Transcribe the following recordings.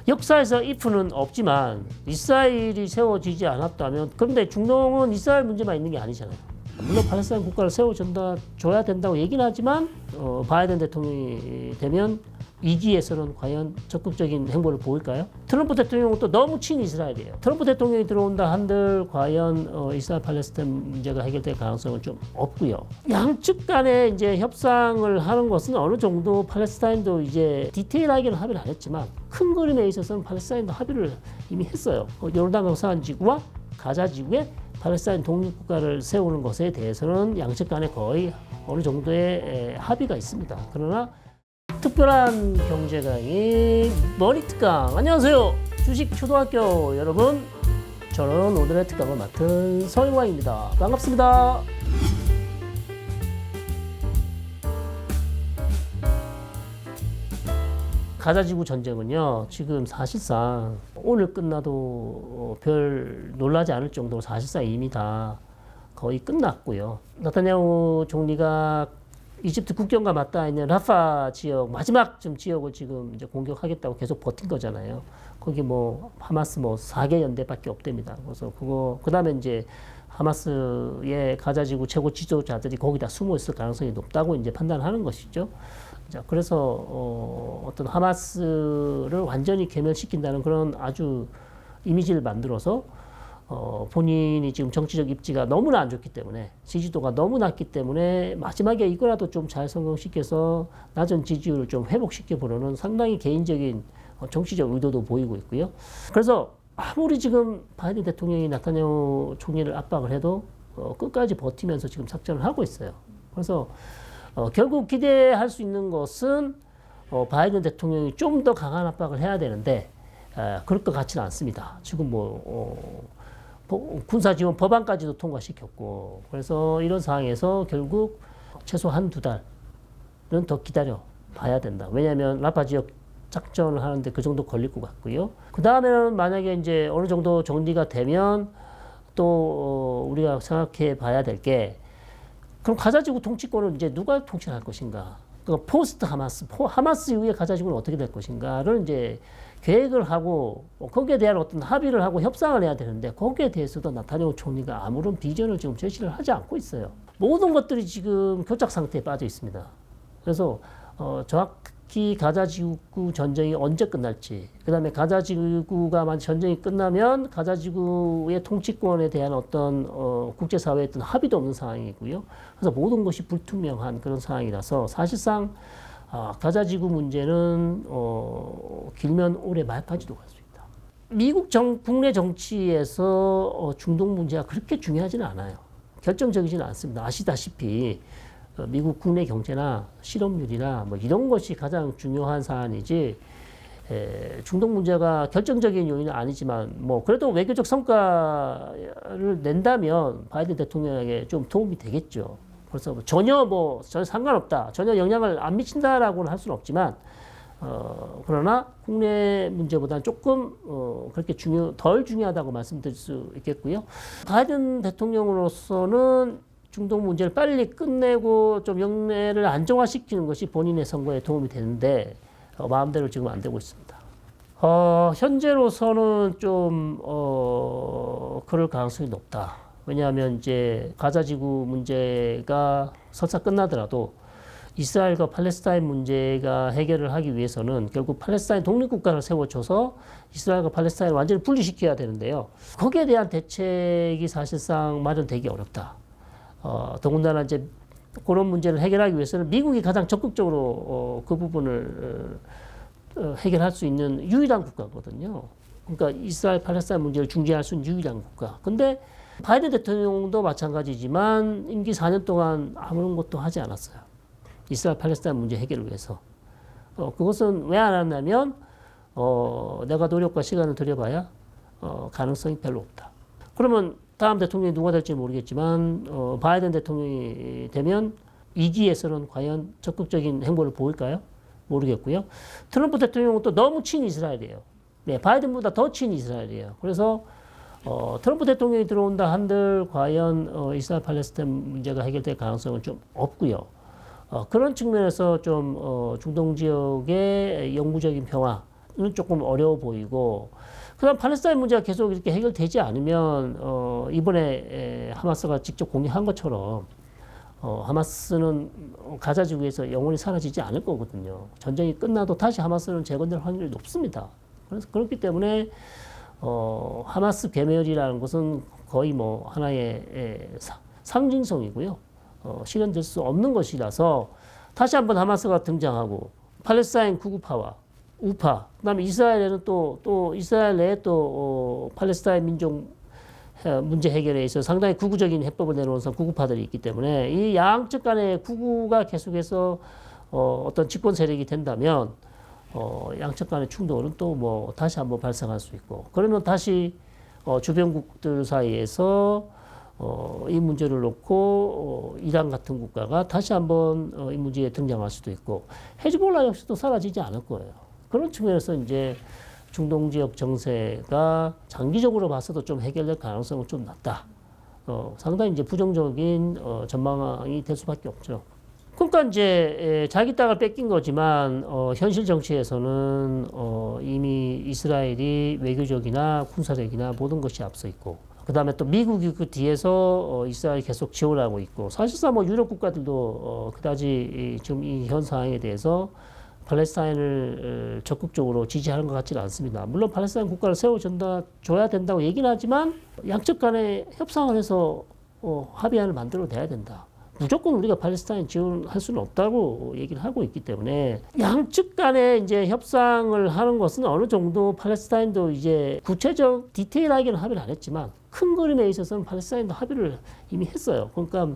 역사에서 if는 없지만 이스라엘이 세워지지 않았다면, 그런데 중동은 이스라엘 문제만 있는 게 아니잖아요. 물론 팔레스타인 국가를 세워줘야 된다고 얘기는 하지만 바이든 대통령이 되면 이지에서는 과연 적극적인 행보를 보일까요? 트럼프 대통령은 또 너무 친이스라엘이에요. 트럼프 대통령이 들어온다 한들 과연 이스라엘 팔레스타인 문제가 해결될 가능성은 좀 없고요. 양측 간에 이제 협상을 하는 것은 어느 정도 팔레스타인도 이제 디테일하게는 합의를 안 했지만 큰 그림에 있어서는 팔레스타인도 합의를 이미 했어요. 요르단 강서안 지구와 가자 지구에 팔레스타인 독립국가를 세우는 것에 대해서는 양측 간에 거의 어느 정도의 합의가 있습니다. 그러나 특별한 경제 강의 머니 특강. 안녕하세요. 주식 초등학교 여러분. 저는 오늘의 특강을 맡은 서영광입니다. 반갑습니다. 가자지구 전쟁은요, 지금 사실상 오늘 끝나도 별 놀라지 않을 정도로 사실상 이미 다 거의 끝났고요. 나타냐후 총리가 이집트 국경과 맞닿아 있는 라파 지역, 마지막 좀 지역을 지금 이제 공격하겠다고 계속 버틴 거잖아요. 거기 뭐 하마스 뭐 4개 연대밖에 없답니다. 그래서 그 다음에 이제 하마스의 가자지구 최고 지도자들이 거기다 숨어 있을 가능성이 높다고 이제 판단하는 것이죠. 자, 그래서 어떤 하마스를 완전히 괴멸시킨다는 그런 아주 이미지를 만들어서 본인이 지금 정치적 입지가 너무나 안 좋기 때문에, 지지도가 너무 낮기 때문에 마지막에 이거라도 좀 잘 성공시켜서 낮은 지지율을 좀 회복시켜 보려는 상당히 개인적인 정치적 의도도 보이고 있고요. 그래서 아무리 지금 바이든 대통령이 나타냐후 총리를 압박을 해도 끝까지 버티면서 지금 작전을 하고 있어요. 그래서 결국 기대할 수 있는 것은 바이든 대통령이 좀 더 강한 압박을 해야 되는데 그럴 것 같지는 않습니다. 지금 군사지원 법안까지도 통과시켰고, 그래서 이런 상황에서 결국 최소 한두 달은 더 기다려 봐야 된다. 왜냐하면 라파 지역 작전을 하는데 그 정도 걸릴 것 같고요. 그 다음에는 만약에 이제 어느 정도 정리가 되면 또 우리가 생각해 봐야 될 게, 그럼 가자지구 통치권을 이제 누가 통치할 것인가? 그러니까 포스트 하마스 이후에 가자지구는 어떻게 될 것인가를 이제 계획을 하고 거기에 대한 어떤 합의를 하고 협상을 해야 되는데, 거기에 대해서도 나타냐후 총리가 아무런 비전을 지금 제시를 하지 않고 있어요. 모든 것들이 지금 교착 상태에 빠져 있습니다. 그래서 정확히 가자지구 전쟁이 언제 끝날지, 그 다음에 가자지구가 전쟁이 끝나면 가자지구의 통치권에 대한 어떤 국제사회의 어떤 합의도 없는 상황이고요. 그래서 모든 것이 불투명한 그런 상황이라서 사실상 가자지구 문제는 길면 올해 말까지도 갈 수 있다. 미국 국내 정치에서 중동 문제가 그렇게 중요하지는 않아요. 결정적이지는 않습니다. 아시다시피 미국 국내 경제나 실업률이나 뭐 이런 것이 가장 중요한 사안이지, 중동 문제가 결정적인 요인은 아니지만 뭐 그래도 외교적 성과를 낸다면 바이든 대통령에게 좀 도움이 되겠죠. 그래서 전혀 상관없다, 전혀 영향을 안 미친다라고는 할 수는 없지만, 그러나 국내 문제보다는 조금 그렇게 덜 중요하다고 말씀드릴 수 있겠고요. 바이든 대통령으로서는 중동 문제를 빨리 끝내고 좀 영내를 안정화시키는 것이 본인의 선거에 도움이 되는데 마음대로 지금 안 되고 있습니다. 현재로서는 좀 그럴 가능성이 높다. 왜냐하면 이제 가자지구 문제가 설사 끝나더라도 이스라엘과 팔레스타인 문제가 해결을 하기 위해서는 결국 팔레스타인 독립국가를 세워줘서 이스라엘과 팔레스타인을 완전히 분리시켜야 되는데요. 거기에 대한 대책이 사실상 마련되기 어렵다. 더군다나 이제 그런 문제를 해결하기 위해서는 미국이 가장 적극적으로 그 부분을 해결할 수 있는 유일한 국가거든요. 그러니까 이스라엘 팔레스타인 문제를 중재할 수 있는 유일한 국가. 근데 바이든 대통령도 마찬가지지만 임기 4년 동안 아무런 것도 하지 않았어요. 이스라엘 팔레스타인 문제 해결을 위해서. 그것은 왜 안 했냐면 내가 노력과 시간을 들여봐야 가능성이 별로 없다. 그러면 다음 대통령이 누가 될지 모르겠지만 바이든 대통령이 되면 2기에서는 과연 적극적인 행보를 보일까요? 모르겠고요. 트럼프 대통령은 또 너무 친이스라엘이에요. 네, 바이든보다 더 친이스라엘이에요. 그래서 트럼프 대통령이 들어온다 한들 과연 이스라엘 팔레스타인 문제가 해결될 가능성은 좀 없고요. 그런 측면에서 좀 중동 지역의 영구적인 평화 조금 어려워 보이고, 그다음 팔레스타인 문제가 계속 이렇게 해결되지 않으면 이번에 하마스가 직접 공개한 것처럼 하마스는 가자 지구에서 영원히 사라지지 않을 거거든요. 전쟁이 끝나도 다시 하마스는 재건될 확률이 높습니다. 그래서 그렇기 때문에 하마스 괴멸이라는 것은 거의 뭐 하나의 상징성이고요. 실현될 수 없는 것이라서 다시 한번 하마스가 등장하고 팔레스타인 구구파와 우파, 그다음에 이스라엘에는 또 이스라엘 내에 또 팔레스타인 민족 문제 해결에 있어서 상당히 극우적인 해법을 내놓은 극우파들이 있기 때문에 이 양측 간의 극우가 계속해서 어떤 집권 세력이 된다면 양측 간의 충돌은 또 뭐 다시 한번 발생할 수 있고, 그러면 다시 주변국들 사이에서 이 문제를 놓고 이란 같은 국가가 다시 한번 이 문제에 등장할 수도 있고, 헤즈볼라 역시도 사라지지 않을 거예요. 그런 측면에서 이제 중동 지역 정세가 장기적으로 봐서도 좀 해결될 가능성은 좀 낮다. 상당히 이제 부정적인 전망이 될 수밖에 없죠. 그러니까 이제 자기 땅을 뺏긴 거지만 현실 정치에서는 이미 이스라엘이 외교적이나 군사력이나 모든 것이 앞서 있고, 그 다음에 또 미국이 그 뒤에서 이스라엘 계속 지원하고 있고, 사실상 뭐 유럽 국가들도 그다지 지금 이 현 상황에 대해서 팔레스타인을 적극적으로 지지하는 것 같지는 않습니다. 물론 팔레스타인 국가를 세워줘야 된다고 얘기는 하지만 양측 간에 협상을 해서 합의안을 만들어내야 된다. 무조건 우리가 팔레스타인 지원할 수는 없다고 얘기를 하고 있기 때문에 양측 간에 이제 협상을 하는 것은 어느 정도 팔레스타인도 이제 구체적 디테일하게는 합의를 안 했지만 큰 그림에 있어서는 팔레스타인도 합의를 이미 했어요. 그러니까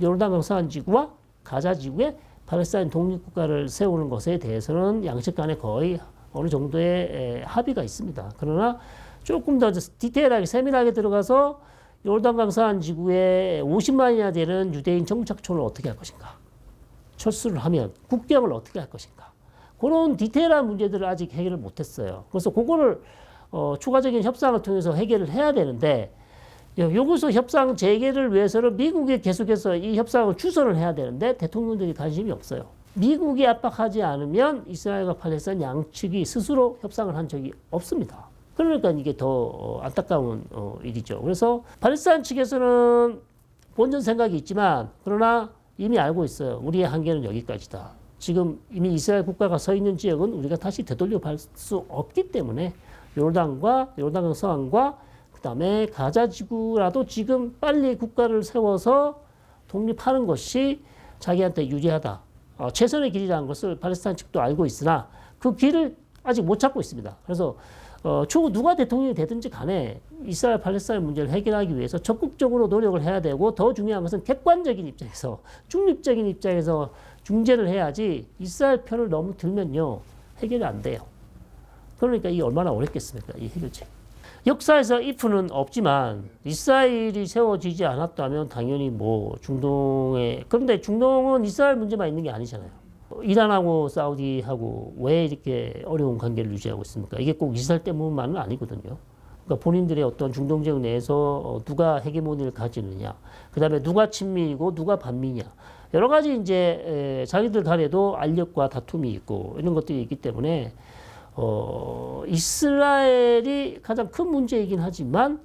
요르단 강서안 지구와 가자 지구에 팔레스타인 독립국가를 세우는 것에 대해서는 양측 간에 거의 어느 정도의 합의가 있습니다. 그러나 조금 더 디테일하게 세밀하게 들어가서 요르단강산 지구에 50만이나 되는 유대인 정착촌을 어떻게 할 것인가, 철수를 하면 국경을 어떻게 할 것인가, 그런 디테일한 문제들을 아직 해결을 못했어요. 그래서 그거를 추가적인 협상을 통해서 해결을 해야 되는데, 여기서 협상 재개를 위해서는 미국이 계속해서 이 협상을 추선을 해야 되는데 대통령들이 관심이 없어요. 미국이 압박하지 않으면 이스라엘과 팔레스타인 양측이 스스로 협상을 한 적이 없습니다. 그러니까 이게 더 안타까운 일이죠. 그래서 팔레스타인 측에서는 본전 생각이 있지만, 그러나 이미 알고 있어요. 우리의 한계는 여기까지다. 지금 이미 이스라엘 국가가 서 있는 지역은 우리가 다시 되돌려 갈 수 없기 때문에 요르단강 서안과 그다음에 가자 지구라도 지금 빨리 국가를 세워서 독립하는 것이 자기한테 유리하다. 최선의 길이라는 것을 팔레스타인 측도 알고 있으나 그 길을 아직 못 찾고 있습니다. 그래서 추후 누가 대통령이 되든지 간에 이스라엘 팔레스타인 문제를 해결하기 위해서 적극적으로 노력을 해야 되고, 더 중요한 것은 객관적인 입장에서, 중립적인 입장에서 중재를 해야지 이스라엘 편을 너무 들면요 해결이 안 돼요. 그러니까 이게 얼마나 어렵겠습니까, 이 해결책. 역사에서 if는 없지만 이스라엘이 세워지지 않았다면 당연히 뭐 중동에, 그런데 중동은 이스라엘 문제만 있는 게 아니잖아요. 이란하고 사우디하고 왜 이렇게 어려운 관계를 유지하고 있습니까? 이게 꼭 이스라엘 때문만은 아니거든요. 그러니까 본인들의 어떤 중동 지역 내에서 누가 헤게모니를 가지느냐, 그 다음에 누가 친미이고 누가 반미냐, 여러 가지 이제 자기들 간에도 알력과 다툼이 있고 이런 것들이 있기 때문에 이스라엘이 가장 큰 문제이긴 하지만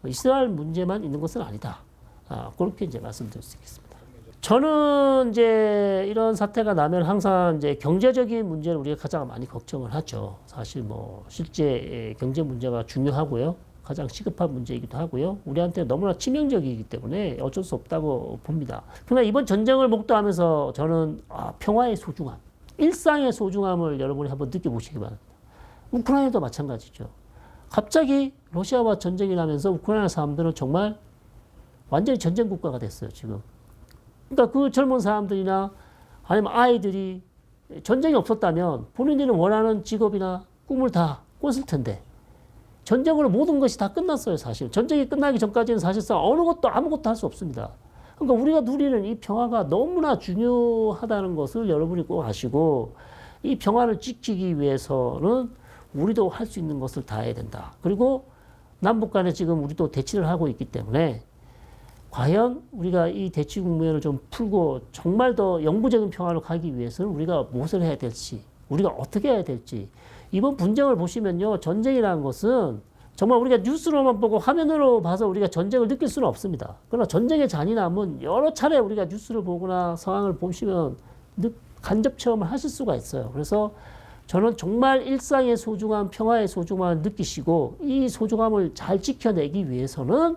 이스라엘 문제만 있는 것은 아니다. 그렇게 이제 말씀드릴 수 있겠습니다. 저는 이제 이런 사태가 나면 항상 이제 경제적인 문제를 우리가 가장 많이 걱정을 하죠. 사실 뭐 실제 경제 문제가 중요하고요. 가장 시급한 문제이기도 하고요. 우리한테 너무나 치명적이기 때문에 어쩔 수 없다고 봅니다. 그러나 이번 전쟁을 목도하면서 저는 평화의 소중함, 일상의 소중함을 여러분이 한번 느껴보시기 바랍니다. 우크라이나도 마찬가지죠. 갑자기 러시아와 전쟁이 나면서 우크라이나 사람들은 정말 완전히 전쟁 국가가 됐어요, 지금. 그러니까 그 젊은 사람들이나 아니면 아이들이 전쟁이 없었다면 본인들이 원하는 직업이나 꿈을 다 꿨을 텐데, 전쟁으로 모든 것이 다 끝났어요, 사실. 전쟁이 끝나기 전까지는 사실상 어느 것도 아무것도 할 수 없습니다. 그러니까 우리가 누리는 이 평화가 너무나 중요하다는 것을 여러분이 꼭 아시고, 이 평화를 지키기 위해서는 우리도 할 수 있는 것을 다 해야 된다. 그리고 남북 간에 지금 우리도 대치를 하고 있기 때문에 과연 우리가 이 대치 국면을 좀 풀고 정말 더 영구적인 평화로 가기 위해서는 우리가 무엇을 해야 될지, 우리가 어떻게 해야 될지, 이번 분쟁을 보시면요. 전쟁이라는 것은 정말 우리가 뉴스로만 보고 화면으로 봐서 우리가 전쟁을 느낄 수는 없습니다. 그러나 전쟁의 잔인함은 여러 차례 우리가 뉴스를 보거나 상황을 보시면 간접 체험을 하실 수가 있어요. 그래서 저는 정말 일상의 소중함, 평화의 소중함을 느끼시고 이 소중함을 잘 지켜내기 위해서는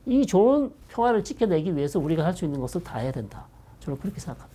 이 좋은 평화를 지켜내기 위해서 우리가 할 수 있는 것을 다 해야 된다. 저는 그렇게 생각합니다.